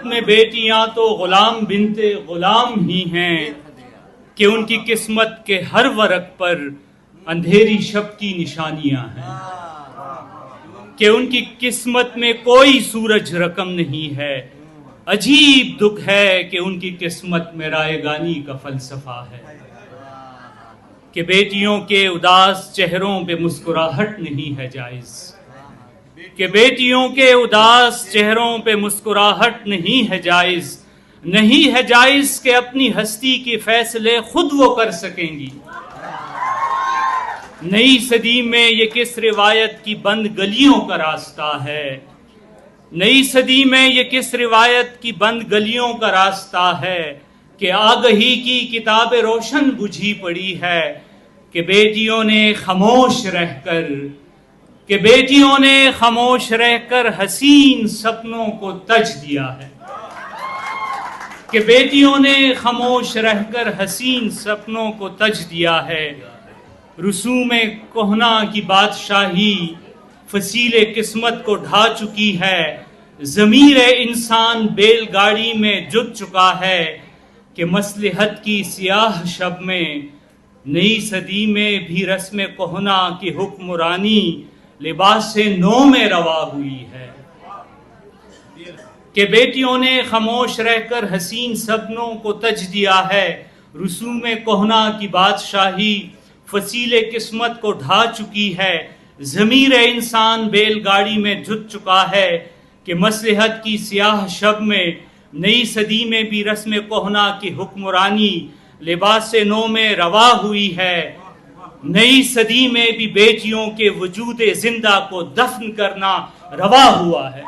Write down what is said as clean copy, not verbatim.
قسمت میں بیٹیاں تو غلام بنتے غلام ہی ہیں کہ ان کی قسمت کے ہر ورق پر اندھیری شب کی نشانیاں ہیں، کہ ان کی قسمت میں کوئی سورج رقم نہیں ہے۔ عجیب دکھ ہے کہ ان کی قسمت میں رائے گانی کا فلسفہ ہے، کہ بیٹیوں کے اداس چہروں پہ مسکراہٹ نہیں ہے جائز، کہ بیٹیوں کے اداس چہروں پہ مسکراہٹ نہیں ہے جائز، نہیں ہے جائز کہ اپنی ہستی کے فیصلے خود وہ کر سکیں گی۔ نئی صدی میں یہ کس روایت کی بند گلیوں کا راستہ ہے، نئی صدی میں یہ کس روایت کی بند گلیوں کا راستہ ہے کہ آگہی کی کتاب روشن بجھی پڑی ہے، کہ بیٹیوں نے خاموش رہ کر، کہ بیٹیوں نے خاموش رہ کر حسین سپنوں کو تج دیا ہے، کہ بیٹیوں نے خاموش رہ کر حسین سپنوں کو تج دیا ہے۔ رسوم کہنا کی بادشاہی فصیل قسمت کو ڈھا چکی ہے، ضمیر انسان بیل گاڑی میں جت چکا ہے، کہ مصلحت کی سیاہ شب میں نئی صدی میں بھی رسم کہنا کی حکمرانی لباس نو میں روا ہوئی ہے، کہ بیٹیوں نے خاموش رہ کر حسین سپنوں کو تج دیا ہے۔ رسوم کہنا کی بادشاہی فصیل قسمت کو ڈھا چکی ہے، ضمیر انسان بیل گاڑی میں جھک چکا ہے، کہ مصلحت کی سیاہ شب میں نئی صدی میں بھی رسم کہنا کی حکمرانی لباس نو میں روا ہوئی ہے۔ نئی صدی میں بھی بیٹیوں کے وجود زندہ کو دفن کرنا روا ہوا ہے۔